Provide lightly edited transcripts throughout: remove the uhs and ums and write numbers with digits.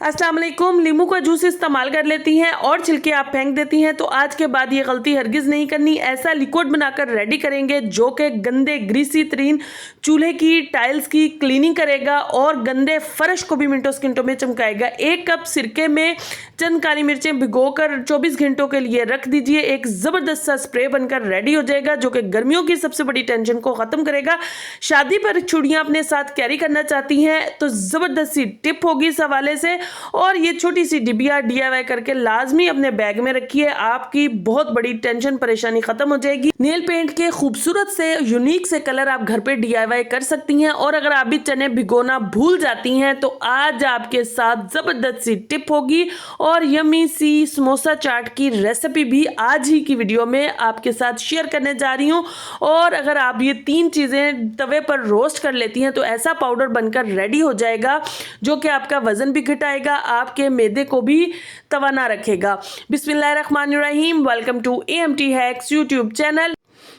अस्सलाम वालेकुम। नींबू का जूस इस्तेमाल कर लेती हैं और छिलके आप फेंक देती हैं, तो आज के बाद ये गलती हरगिज़ नहीं करनी। ऐसा लिक्विड बनाकर रेडी करेंगे जो कि गंदे ग्रीसी तरीन चूल्हे की टाइल्स की क्लीनिंग करेगा और गंदे फर्श को भी मिनटों सेकंडों में चमकाएगा। 1 कप सिरके में चंद काली मिर्चें भिगोकर 24 घंटों के लिए रख दीजिए। एक ज़बरदस्त सा स्प्रे बनकर रेडी हो जाएगा जो कि गर्मियों की सबसे बड़ी टेंशन को ख़त्म करेगा। शादी पर चूड़ियाँ अपने साथ कैरी करना चाहती हैं तो ज़बरदस्त सी टिप होगी इस हवाले से। और ये छोटी सी डिबिया DIY करके लाजमी अपने बैग में रखिए, आपकी बहुत बड़ी टेंशन परेशानी खत्म हो जाएगी। नेल पेंट के खूबसूरत से यूनिक से कलर आप घर पे DIY कर सकती हैं। और अगर आप भी चने भिगोना भूल जाती हैं तो आज आपके साथ जबरदस्त सी टिप होगी और यमी सी समोसा चाट की रेसिपी भी आज ही की वीडियो में आपके साथ शेयर करने जा रही हूँ। और अगर आप ये 3 चीजें तवे पर रोस्ट कर लेती हैं तो ऐसा पाउडर बनकर रेडी हो जाएगा जो कि आपका वजन भी घटाएगा, आपके मैदे को भी तवाना रखेगा। बिस्मिल्लाहिर्रहमानिर्रहीम। Welcome to AMT hacks YouTube channel.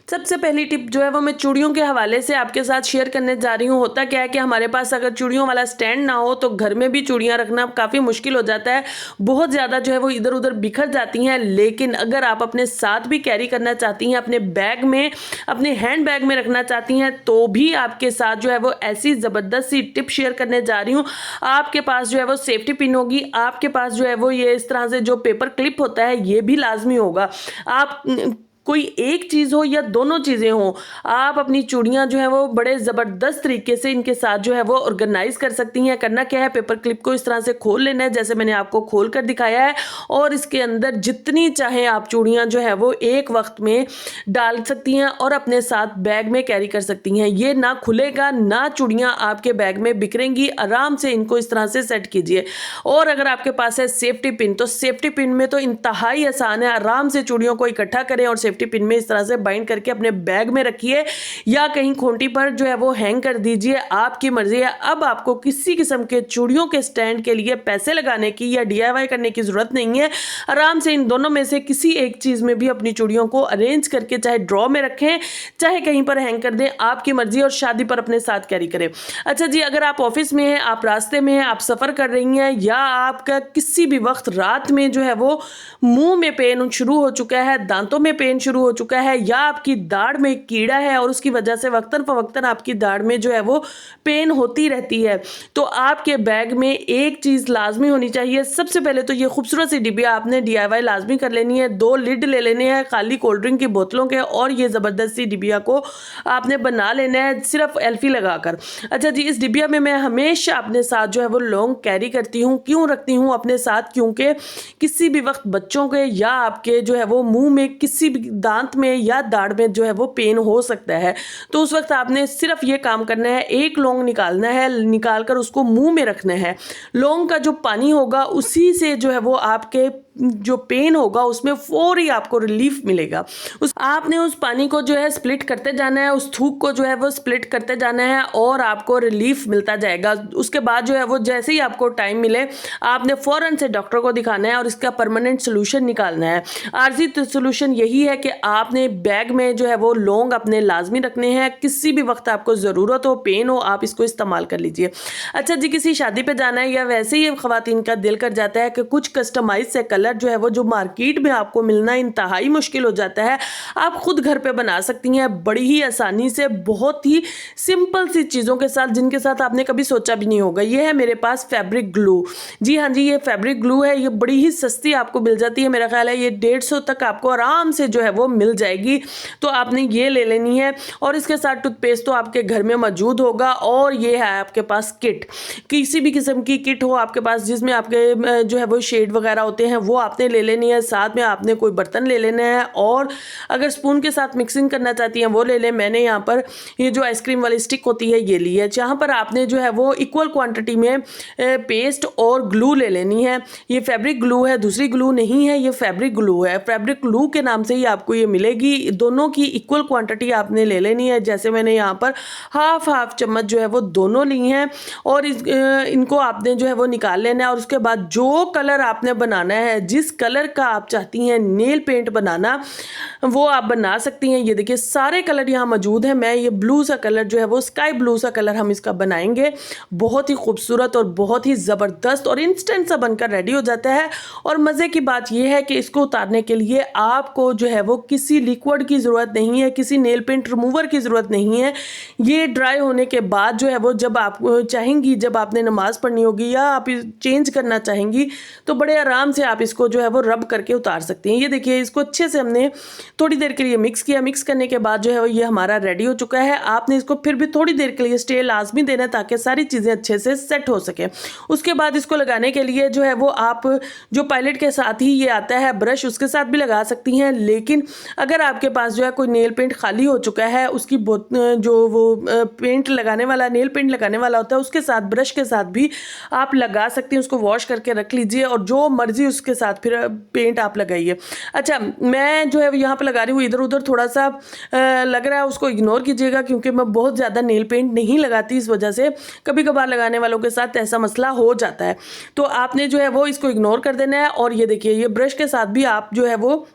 सबसे पहली टिप जो है वो मैं चूड़ियों के हवाले से आपके साथ शेयर करने जा रही हूँ। होता क्या है कि हमारे पास अगर चूड़ियों वाला स्टैंड ना हो तो घर में भी चूड़ियाँ रखना काफ़ी मुश्किल हो जाता है, बहुत ज़्यादा जो है वो इधर उधर बिखर जाती हैं। लेकिन अगर आप अपने साथ भी कैरी करना चाहती हैं, अपने बैग में, अपने हैंड बैग में रखना चाहती हैं, तो भी आपके साथ जो है वो ऐसी ज़बरदस्त सी टिप शेयर करने जा रही हूँ। आपके पास जो है वो सेफ्टी पिन होगी, आपके पास जो है वो ये इस तरह से जो पेपर क्लिप होता है ये भी लाजमी होगा। आप कोई एक चीज़ हो या दोनों चीज़ें हो, आप अपनी चूड़ियाँ जो है वो बड़े ज़बरदस्त तरीके से इनके साथ जो है वो ऑर्गेनाइज कर सकती हैं। करना क्या है, पेपर क्लिप को इस तरह से खोल लेना है जैसे मैंने आपको खोल कर दिखाया है और इसके अंदर जितनी चाहे आप चूड़ियाँ जो है वो एक वक्त में डाल सकती हैं और अपने साथ बैग में कैरी कर सकती हैं। ये ना खुलेगा ना चूड़ियाँ आपके बैग में बिखरेंगी। आराम से इनको इस तरह से सेट कीजिए। और अगर आपके पास है सेफ्टी पिन तो सेफ्टी पिन में तो इंतहाई आसान है। आराम से चूड़ियों को इकट्ठा करें और सेफ्टी पिन में इस तरह से बाइंड करके अपने बैग में रखिए या कहीं खूंटी पर जो है वो हैंग कर दीजिए, आपकी मर्जी है। अब आपको किसी किस्म के चूड़ियों के स्टैंड के लिए पैसे लगाने की या DIY करने की जरूरत नहीं है। आराम से इन दोनों में से किसी एक चीज में भी अपनी चूड़ियों को अरेंज करके चाहे ड्रॉ में रखें चाहे कहीं पर हैंग कर दें, आपकी मर्जी। और शादी पर अपने साथ कैरी करें। अच्छा जी, अगर आप ऑफिस में हैं, आप रास्ते में हैं, आप सफर कर रही हैं या आपका किसी भी वक्त रात में जो है वो मुंह में पेन शुरू हो चुका है, दांतों में पेन शुरू हो चुका है या आपकी दाढ़ में कीड़ा है और उसकी वजह से वक्तन फवक्तन आपकी दाढ़ में जो है वो पेन होती रहती है, तो आपके बैग में एक चीज़ लाजमी होनी चाहिए। सबसे पहले तो ये खूबसूरत सी डिबिया आपने DIY लाजमी कर लेनी है। 2 लिड ले लेने हैं खाली कोल्ड ड्रिंक की बोतलों के और ये ज़बरदस्त सी डिबिया को आपने बना लेना है सिर्फ एल्फी लगाकर। अच्छा जी, इस डिबिया में मैं हमेशा अपने साथ जो है वो लौंग कैरी करती हूँ। क्यों रखती हूँ अपने साथ, क्योंकि किसी भी वक्त बच्चों के या आपके जो है वो मुंह में किसी भी दांत में या दाढ़ में जो है वो पेन हो सकता है, तो उस वक्त आपने सिर्फ ये काम करना है, एक लौंग निकालना है, निकाल कर उसको मुंह में रखना है। लौंग का जो पानी होगा उसी से जो है वो आपके जो पेन होगा उसमें फौरी आपको रिलीफ मिलेगा। आपने उस पानी को जो है स्प्लिट करते जाना है, उस थूक को जो है वो स्प्लिट करते जाना है और आपको रिलीफ मिलता जाएगा। उसके बाद जो है वो जैसे ही आपको टाइम मिले आपने फौरन से डॉक्टर को दिखाना है और इसका परमानेंट सोल्यूशन निकालना है। आर्जी सोल्यूशन यही है कि आपने बैग में जो है वो लौंग अपने लाजमी रखने हैं। किसी भी वक्त आपको ज़रूरत हो, पेन हो, आप इसको इस्तेमाल कर लीजिए। अच्छा जी, किसी शादी पे जाना है या वैसे ही ख़वातीन का दिल कर जाता है कि कुछ कस्टमाइज से कलर जो है वो जो मार्केट में आपको मिलना इंतहाई मुश्किल हो जाता है, आप खुद घर पे बना सकती हैं बड़ी ही आसानी से, बहुत ही सिंपल सी चीज़ों के साथ जिनके साथ आपने कभी सोचा भी नहीं होगा। ये है मेरे पास फैब्रिक ग्लू। जी हाँ जी, ये फैब्रिक ग्लू है। ये बड़ी ही सस्ती आपको मिल जाती है, मेरा ख्याल है ये 150 तक आपको आराम से जो है वो मिल जाएगी। तो आपने ये ले लेनी है और इसके साथ टूथपेस्ट तो आपके घर में मौजूद होगा। और ये है आपके पास किट, किसी भी किस्म की किट हो आपके पास जिसमें आपके जो है वो शेड वगैरह होते हैं वो आपने ले लेनी है। साथ में आपने कोई बर्तन ले लेना है और अगर स्पून के साथ मिक्सिंग करना चाहती हैं वो ले लें। मैंने यहाँ पर ये जो आइसक्रीम वाली स्टिक होती है ये ली है, जहाँ पर आपने जो है वो इक्वल क्वांटिटी में पेस्ट और ग्लू ले लेनी है। ये फैब्रिक ग्लू है, दूसरी ग्लू नहीं है, ये फैब्रिक ग्लू है। फैब्रिक ग्लू के नाम से ही आपको ये मिलेगी। दोनों की इक्वल क्वांटिटी आपने ले लेनी है। जैसे मैंने यहाँ पर हाफ चम्मच जो है वो दोनों ली हैं और इनको आपने जो है वो निकाल लेना है। और उसके बाद जो कलर आपने बनाना है, जिस कलर का आप चाहती हैं नेल पेंट बनाना, वो आप बना सकती हैं। ये देखिए सारे कलर यहाँ मौजूद हैं। मैं ये ब्लू सा कलर जो है वो स्काई ब्लू सा कलर हम इसका बनाएंगे। बहुत ही खूबसूरत और बहुत ही ज़बरदस्त और इंस्टेंट सा बनकर रेडी हो जाता है। और मज़े की बात यह है कि इसको उतारने के लिए आपको जो है वो किसी लिक्विड की ज़रूरत नहीं है, किसी नेल पेंट रिमूवर की ज़रूरत नहीं है। ये ड्राई होने के बाद जो है वो जब आप चाहेंगी, जब आपने नमाज़ पढ़नी होगी या आप चेंज करना चाहेंगी, तो बड़े आराम से आप इसको जो है वो रब करके उतार सकती हैं। ये देखिए इसको अच्छे से हमने थोड़ी देर के लिए मिक्स किया। मिक्स करने के बाद जो है वो ये हमारा रेडी हो चुका है। आपने इसको फिर भी थोड़ी देर के लिए स्टे लाजमी देना ताकि सारी चीज़ें अच्छे से सेट हो सके। उसके बाद इसको लगाने के लिए जो है वो आप जो पायलट के साथ ही ये आता है ब्रश, उसके साथ भी लगा सकती हैं। लेकिन अगर आपके पास जो है कोई नेल पेंट खाली हो चुका है, उसकी जो वो पेंट लगाने वाला, नेल पेंट लगाने वाला होता है, उसके साथ ब्रश के साथ भी आप लगा सकती हैं। उसको वॉश करके रख लीजिए और जो मर्जी उसके साथ फिर पेंट आप लगाइए। अच्छा, मैं जो है यहाँ पर लगा रही हूँ, इधर उधर थोड़ा सा लग रहा है, उसको इग्नोर कीजिएगा क्योंकि मैं बहुत ज़्यादा नेल पेंट नहीं लगाती। इस वजह से कभी कभार लगाने वालों के साथ ऐसा मसला हो जाता है। तो आपने जो है वो इसको इग्नोर कर देना है। और ये देखिए ये ब्रश के साथ भी आप जो है वो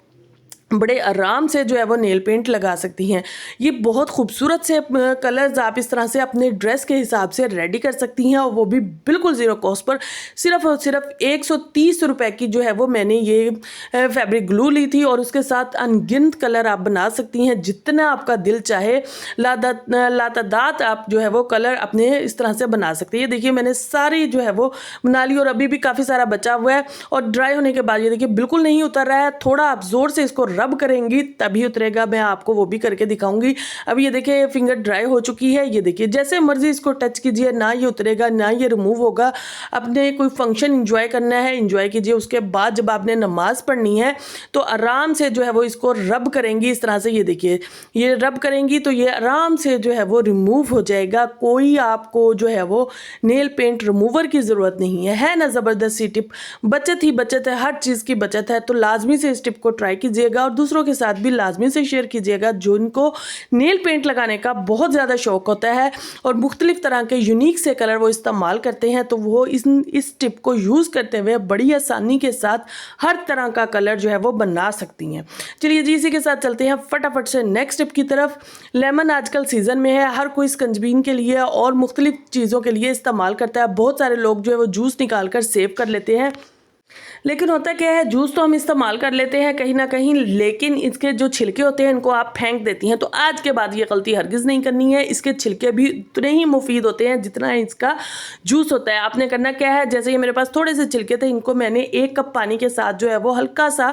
बड़े आराम से जो है वो नेल पेंट लगा सकती हैं। ये बहुत खूबसूरत से कलर्स आप इस तरह से अपने ड्रेस के हिसाब से रेडी कर सकती हैं और वो भी बिल्कुल ज़ीरो कॉस्ट पर। सिर्फ और सिर्फ 130 रुपए की जो है वो मैंने ये फैब्रिक ग्लू ली थी और उसके साथ अनगिनत कलर आप बना सकती हैं, जितना आपका दिल चाहे लातादात आप जो है वो कलर अपने इस तरह से बना सकती हैं। देखिए मैंने सारी जो है वो बना ली और अभी भी काफ़ी सारा बचा हुआ है। और ड्राई होने के बाद ये देखिए बिल्कुल नहीं उतर रहा है। थोड़ा आप ज़ोर से इसको रब करेंगी तभी उतरेगा। मैं आपको वो भी करके दिखाऊंगी। अब ये देखिए फिंगर ड्राई हो चुकी है। ये देखिए जैसे मर्जी इसको टच कीजिए, ना ये उतरेगा ना ये रिमूव होगा। अपने कोई फंक्शन एंजॉय करना है, एंजॉय कीजिए। उसके बाद जब आपने नमाज पढ़नी है तो आराम से जो है वो इसको रब करेंगी इस तरह से। ये देखिए ये रब करेंगी तो ये आराम से जो है वो रिमूव हो जाएगा। कोई आपको जो है वो नेल पेंट रिमूवर की ज़रूरत नहीं है ना। ज़बरदस्त सी टिप, बचत ही बचत है, हर चीज़ की बचत है। तो लाजमी से इस टिप को ट्राई कीजिएगा और दूसरों के साथ भी लाजमी से शेयर कीजिएगा जिनको नेल पेंट लगाने का बहुत ज़्यादा शौक होता है और मुख्तलिफ तरह के यूनिक से कलर वो इस्तेमाल करते हैं। तो वो इस टिप को यूज़ करते हुए बड़ी आसानी के साथ हर तरह का कलर जो है वो बना सकती हैं। चलिए जी इसी के साथ चलते हैं फटाफट से नेक्स्ट टिप की तरफ। लेमन आजकल सीज़न में है, हर कोई स्कंजबीन के लिए और मुख्तलिफ चीज़ों के लिए इस्तेमाल करता है। बहुत सारे लोग जो है वो जूस निकाल कर सेव कर लेते हैं। लेकिन होता क्या है, जूस तो हम इस्तेमाल कर लेते हैं कहीं ना कहीं, लेकिन इसके जो छिलके होते हैं इनको आप फेंक देती हैं। तो आज के बाद ये गलती हरगिज़ नहीं करनी है। इसके छिलके भी उतने ही मुफीद होते हैं जितना इसका जूस होता है। आपने करना क्या है, जैसे ये मेरे पास थोड़े से छिलके थे, इनको मैंने 1 कप पानी के साथ जो है वो हल्का सा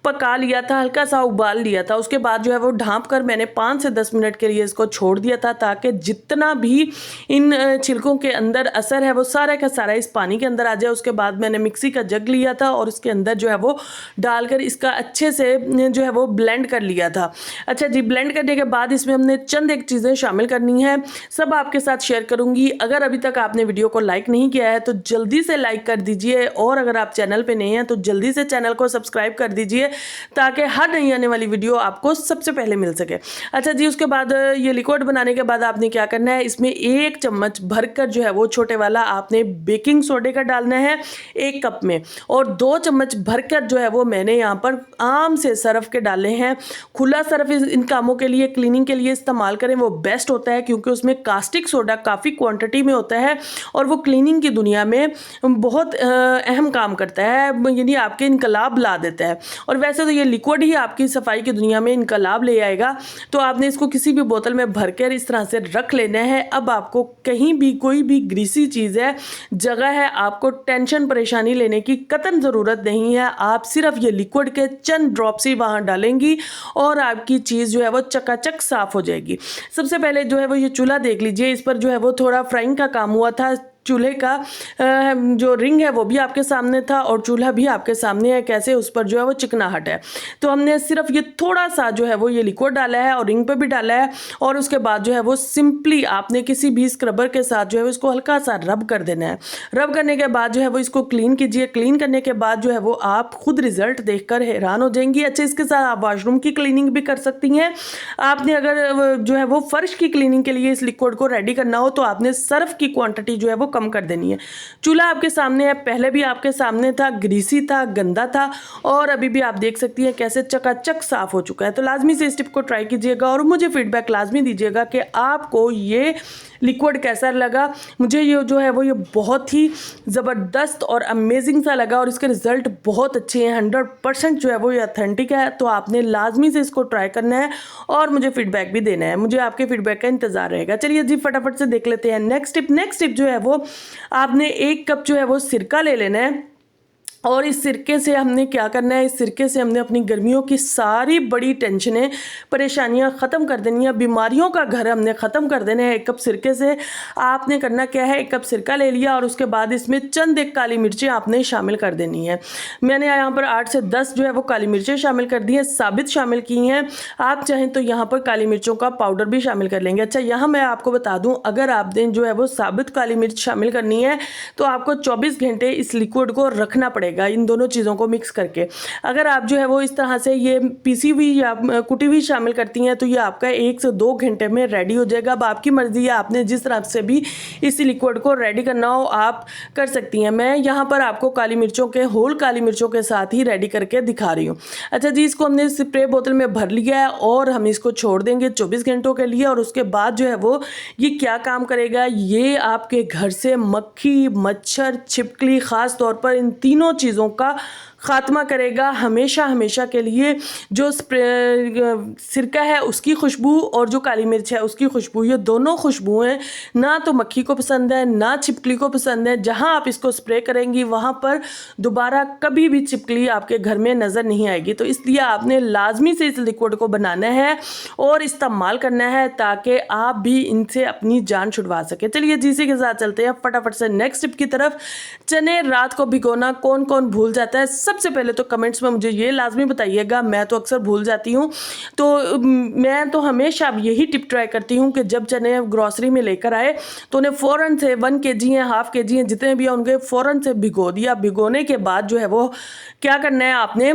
पका लिया था, हल्का सा उबाल लिया था। उसके बाद जो है वो ढाँप कर मैंने 5 से 10 मिनट के लिए इसको छोड़ दिया था ताकि जितना भी इन छिलकों के अंदर असर है वो सारा का सारा इस पानी के अंदर आ जाए। उसके बाद मैंने मिक्सी का जग लिया था और उसके अंदर जो है वो डालकर इसका अच्छे से जो है वो ब्लेंड कर लिया था। अच्छा जी, ब्लेंड करने के बाद इसमें हमने चंद एक चीज़ें शामिल करनी है, सब आपके साथ शेयर करूंगी। अगर अभी तक आपने वीडियो को लाइक नहीं किया है तो जल्दी से लाइक कर दीजिए और अगर आप चैनल पे नए हैं तो जल्दी से चैनल को सब्सक्राइब कर दीजिए ताकि हर नई आने वाली वीडियो आपको सबसे पहले मिल सके। अच्छा जी, उसके बाद ये लिक्विड बनाने के बाद आपने क्या करना है, इसमें 1 चम्मच भरकर जो है वो छोटे वाला आपने बेकिंग सोडे का डालना है 1 कप में, और 2 चम्मच भरकर जो है वो मैंने यहाँ पर आम से सरफ के डाले हैं। खुला सरफ इन कामों के लिए, क्लीनिंग के लिए इस्तेमाल करें, वो बेस्ट होता है क्योंकि उसमें कास्टिक सोडा काफ़ी क्वांटिटी में होता है और वो क्लीनिंग की दुनिया में बहुत अहम काम करता है, यानी आपके इनकलाब ला देता है। और वैसे तो ये लिक्विड ही आपकी सफाई की दुनिया में इनकलाब ले आएगा। तो आपने इसको किसी भी बोतल में भर कर इस तरह से रख लेना है। अब आपको कहीं भी कोई भी ग्रीसी चीज़ है, जगह है, आपको टेंशन परेशानी लेने की कतई ज़रूरत नहीं है। आप सिर्फ ये लिक्विड के चंद ड्रॉप्स ही वहाँ डालेंगी और आपकी चीज़ जो है वो चकाचक साफ़ हो जाएगी। सबसे पहले जो है वो ये चूल्हा देख लीजिए, इस पर जो है वो थोड़ा फ्राइंग का काम हुआ था। चूल्हे का जो रिंग है वो भी आपके सामने था और चूल्हा भी आपके सामने है, कैसे उस पर जो है वो चिकनाहट है। तो हमने सिर्फ ये थोड़ा सा जो है वो ये लिक्विड डाला है और रिंग पे भी डाला है और उसके बाद जो है वो सिंपली आपने किसी भी स्क्रबर के साथ जो है वो इसको हल्का सा रब कर देना है। रब करने के बाद जो है वो इसको क्लीन कीजिए। क्लीन करने के बाद जो है वो आप खुद रिजल्ट देखकर हैरान हो जाएंगी। अच्छा, इसके साथ आप वॉशरूम की क्लीनिंग भी कर सकती हैं। आपने अगर जो है वो फर्श की क्लीनिंग के लिए इस लिक्विड को रेडी करना हो तो आपने सर्फ की क्वांटिटी जो है वो कम कर देनी है। चूल्हा आपके सामने है, पहले भी आपके सामने था, ग्रीसी था, गंदा था और अभी भी आप देख सकती हैं कैसे चकाचक साफ हो चुका है। तो लाजमी से इस टिप को ट्राई कीजिएगा और मुझे फीडबैक लाजमी दीजिएगा कि आपको ये लिक्विड कैसा लगा। मुझे ये जो है वो ये बहुत ही ज़बरदस्त और अमेजिंग सा लगा और इसके रिज़ल्ट बहुत अच्छे हैं। 100% जो है वो ये ऑथेंटिक है। तो आपने लाजमी से इसको ट्राई करना है और मुझे फीडबैक भी देना है। मुझे आपके फीडबैक का इंतज़ार रहेगा। चलिए जी फटाफट से देख लेते हैं नेक्स्ट टिप जो है वो आपने 1 कप जो है वो सिरका ले लेना है और इस सिरके से हमने क्या करना है, इस सिरके से हमने अपनी गर्मियों की सारी बड़ी टेंशनें परेशानियां ख़त्म कर देनी है, बीमारियों का घर हमने ख़त्म कर देना है। 1 कप सिरके से आपने करना क्या है, 1 कप सिरका ले लिया और उसके बाद इसमें चंद 1 काली मिर्चें आपने शामिल कर देनी है। मैंने यहाँ पर 8 से 10 जो है वो काली मिर्चें शामिल कर दी हैं, साबित शामिल की हैं। आप चाहें तो यहाँ पर काली मिर्चों का पाउडर भी शामिल कर लेंगे। अच्छा, यहाँ मैं आपको बता दूँ, अगर आपने जो है वो साबित काली मिर्च शामिल करनी है तो आपको 24 घंटे इस लिक्विड को रखना पड़ेगा, इन दोनों चीज़ों को मिक्स करके। अगर आप जो है वो इस तरह से ये पीसी हुई या कुटी हुई शामिल करती हैं तो ये आपका 1 से 2 घंटे में रेडी हो जाएगा। अब आपकी मर्जी है, आपने जिस तरह से भी इस लिक्विड को रेडी करना हो आप कर सकती हैं। मैं यहाँ पर आपको काली मिर्चों के होल काली मिर्चों के साथ ही रेडी करके दिखा रही हूँ। अच्छा जी, इसको हमने स्प्रे बोतल में भर लिया है और हम इसको छोड़ देंगे 24 घंटों के लिए और उसके बाद जो है वो ये क्या काम करेगा, ये आपके घर से मक्खी, मच्छर, छिपकली, ख़ास तौर पर इन तीनों चीज़ों का खात्मा करेगा हमेशा हमेशा के लिए। जो सिरका है उसकी खुशबू और जो काली मिर्च है उसकी खुशबू, ये दोनों खुशबुएं ना तो मक्खी को पसंद है ना छिपकली को पसंद है। जहां आप इसको स्प्रे करेंगी वहां पर दोबारा कभी भी छिपकली आपके घर में नज़र नहीं आएगी। तो इसलिए आपने लाजमी से इस लिक्विड को बनाना है और इस्तेमाल करना है ताकि आप भी इनसे अपनी जान छुड़वा सके। चलिए जी, इसी के साथ चलते हैं फटाफट से नेक्स्ट टिप की तरफ। चने रात को भिगोना कौन कौन भूल जाता है? सबसे पहले तो कमेंट्स में मुझे ये लाजमी बताइएगा, मैं तो अक्सर भूल जाती हूँ। तो मैं तो हमेशा यही टिप ट्राई करती हूँ कि जब चने ग्रॉसरी में लेकर आए तो उन्हें फ़ौरन से 1 kg हैं, ½ kg हैं, जितने भी हैं उनके फ़ौरन से भिगो दिया। भिगोने के बाद जो है वो क्या करना है, आपने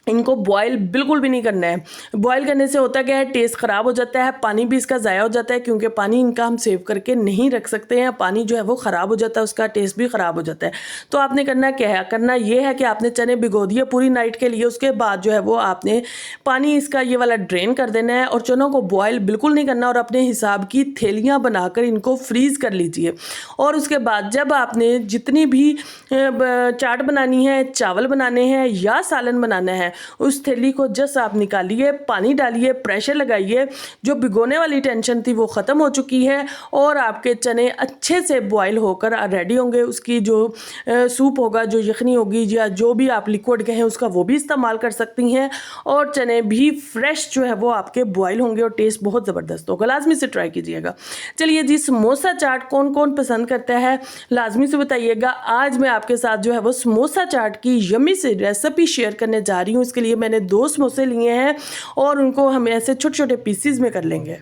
इनको बॉयल बिल्कुल भी नहीं करना है। बॉयल करने से होता क्या है, टेस्ट ख़राब हो जाता है, पानी भी इसका ज़ाया हो जाता है क्योंकि पानी इनका हम सेव करके नहीं रख सकते हैं। पानी जो है वो ख़राब हो जाता है, उसका टेस्ट भी ख़राब हो जाता है। तो आपने करना क्या है, करना ये है कि आपने चने भिगो दिए पूरी नाइट के लिए। उसके बाद जो है वो आपने पानी इसका ये वाला ड्रेन कर देना है और चनों को बॉयल बिल्कुल नहीं करना और अपने हिसाब की थैलियाँ बनाकर इनको फ्रीज़ कर लीजिए। और उसके बाद जब आपने जितनी भी चाट बनानी है, चावल बनाने हैं या सालन बनाना है, उस थैली को जस्ट आप निकालिए, पानी डालिए, प्रेशर लगाइए। जो भिगोने वाली टेंशन थी वो ख़त्म हो चुकी है और आपके चने अच्छे से बॉयल होकर रेडी होंगे। उसकी जो सूप होगा, जो यखनी होगी या जो भी आप लिक्विड कहें उसका, वो भी इस्तेमाल कर सकती हैं और चने भी फ्रेश जो है वो आपके बॉयल होंगे और टेस्ट बहुत ज़बरदस्त होगा। लाजमी से ट्राई कीजिएगा। चलिए जी, समोसा चाट कौन कौन पसंद करता है लाजमी से बताइएगा। आज मैं आपके साथ जो है वो समोसा चाट की यम्मी से रेसिपी शेयर करने जा रही हूँ। इसके लिए मैंने 2 समोसे लिए हैं और उनको हम ऐसे छोटे छोटे पीसीज में कर लेंगे।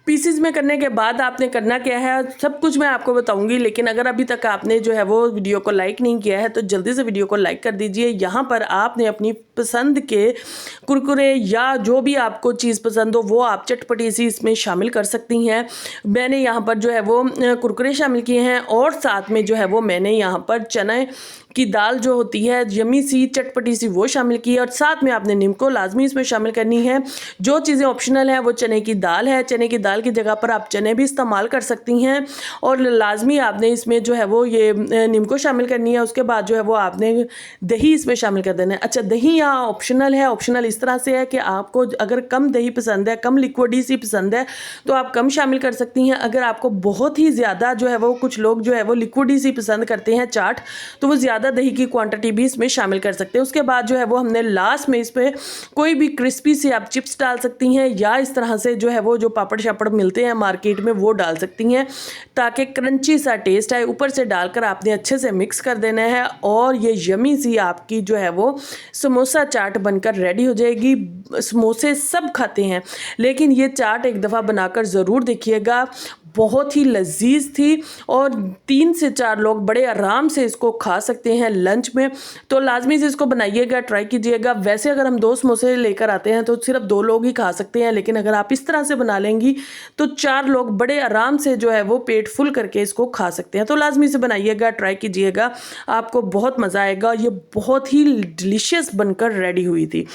पीसीज में करने के बाद आपने करना क्या है, सब कुछ मैं आपको बताऊंगी, लेकिन अगर अभी तक आपने जो है वो वीडियो को लाइक नहीं किया है तो जल्दी से वीडियो को लाइक कर दीजिए। यहाँ पर आपने अपनी पसंद के कुरकुरे या जो भी आपको चीज़ पसंद हो वो आप चटपटी सी इसमें शामिल कर सकती हैं। मैंने यहाँ पर जो है वो कुरकुरे शामिल किए हैं और साथ में जो है वो मैंने यहाँ पर चने की दाल जो होती है यम्मी सी चटपटी सी वो शामिल की है और साथ में आपने नीम को लाजमी इसमें शामिल करनी है। जो चीज़ें ऑप्शनल हैं वो चने की दाल है। चने की दाल की जगह पर आप चने भी इस्तेमाल कर सकती हैं और लाजमी आपने इसमें जो है वो ये नीम को शामिल करनी है। उसके बाद जो है वो आपने दही इसमें शामिल कर देना है। अच्छा, दही यहाँ ऑप्शनल है। ऑप्शनल इस तरह से है कि आपको अगर कम दही पसंद है, कम लिक्विडी सी पसंद है तो आप कम शामिल कर सकती हैं। अगर आपको बहुत ही ज़्यादा जो है वो, कुछ लोग जो है वो लिक्विडी सी पसंद करते हैं चाट, तो वो ज़्यादा दही की क्वांटिटी भी इसमें शामिल कर सकते हैं। उसके बाद जो है वो हमने लास्ट में इस पर कोई भी क्रिस्पी से आप चिप्स डाल सकती हैं या इस तरह से जो है वो जो पापड़ पापड़ मिलते हैं मार्केट में वो डाल सकती हैं ताकि क्रंची सा टेस्ट आए। ऊपर से डालकर आपने अच्छे से मिक्स कर देना है और ये यमी सी आपकी जो है वो समोसा चाट बनकर रेडी हो जाएगी। समोसे सब खाते हैं लेकिन ये चाट एक दफ़ा बनाकर ज़रूर देखिएगा, बहुत ही लजीज थी और 3 से 4 लोग बड़े आराम से इसको खा सकते हैं लंच में। तो लाजमी से इसको बनाइएगा, ट्राई कीजिएगा। वैसे अगर हम 2 समोसे लेकर आते हैं तो सिर्फ 2 लोग ही खा सकते हैं, लेकिन अगर आप इस तरह से बना लेंगी तो 4 लोग बड़े आराम से जो है वो पेट फुल करके इसको खा सकते हैं। तो लाजमी से बनाइएगा, ट्राई कीजिएगा, आपको बहुत मज़ा आएगा। ये बहुत ही डिलीशियस बनकर रेडी हुई थी।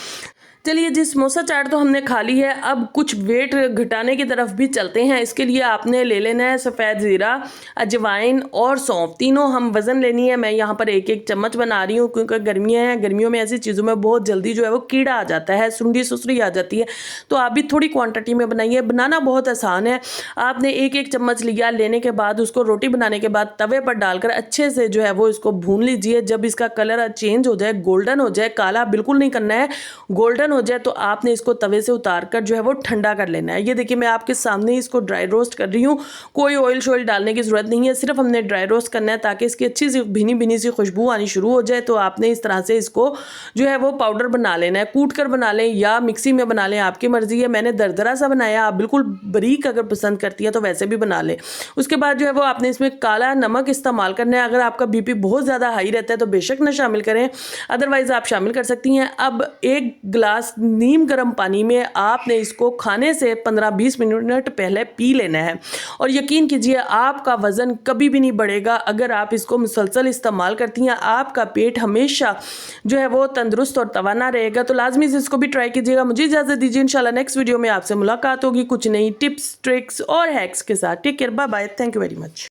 चलिए जी, समोसा चाट तो हमने खा ली है, अब कुछ वेट घटाने की तरफ भी चलते हैं। इसके लिए आपने ले लेना है सफ़ेद ज़ीरा, अजवाइन और सौंफ, तीनों हम वज़न लेनी है। मैं यहाँ पर 1-1 चम्मच बना रही हूँ क्योंकि गर्मियाँ हैं, गर्मियों में ऐसी चीज़ों में बहुत जल्दी जो है वो कीड़ा आ जाता है, सुंडी सुसरी आ जाती है। तो आप भी थोड़ी क्वान्टिटी में बनाइए, बनाना बहुत आसान है। आपने 1-1 चम्मच लिया, लेने के बाद उसको रोटी बनाने के बाद तवे पर डालकर अच्छे से जो है वो इसको भून लीजिए। जब इसका कलर चेंज हो जाए, गोल्डन हो जाए, काला बिल्कुल नहीं करना है, गोल्डन हो जाए तो आपने इसको तवे से उतार कर जो है वो ठंडा कर लेना है। ये देखिए मैं आपके सामने इसको ड्राई रोस्ट कर रही हूँ, कोई ऑयल शोयल डालने की ज़रूरत नहीं है, सिर्फ हमने ड्राई रोस्ट करना है ताकि इसकी अच्छी सी भीनी भीनी सी खुशबू आनी शुरू हो जाए। तो आपने इस तरह से इसको जो है वो पाउडर बना लेना है, कूट कर बना लें या मिक्सी में बना लें, आपकी मर्जी है। मैंने दरदरा सा बनाया, आप बिल्कुल बारीक अगर पसंद करती है तो वैसे भी बना लें। उसके बाद जो है वो आपने इसमें काला नमक इस्तेमाल करना है। अगर आपका बीपी बहुत ज़्यादा हाई रहता है तो बेशक ना शामिल करें, अदरवाइज़ आप शामिल कर सकती हैं। अब 1 गिलास नीम गर्म पानी में आपने इसको खाने से 15-20 मिनट पहले पी लेना है और यकीन कीजिए आपका वज़न कभी भी नहीं बढ़ेगा। अगर आप इसको मुसलसल इस्तेमाल करती हैं, आपका पेट हमेशा जो है वो तंदुरुस्त और तवाना रहेगा। तो लाजमी से इसको भी ट्राई कीजिएगा। मुझे इजाज़त दीजिए, इंशाल्लाह नेक्स्ट वीडियो में आपसे मुलाकात होगी कुछ नई टिप्स, ट्रिक्स और हैक्स के साथ। Take care, bye bye, thank you very much.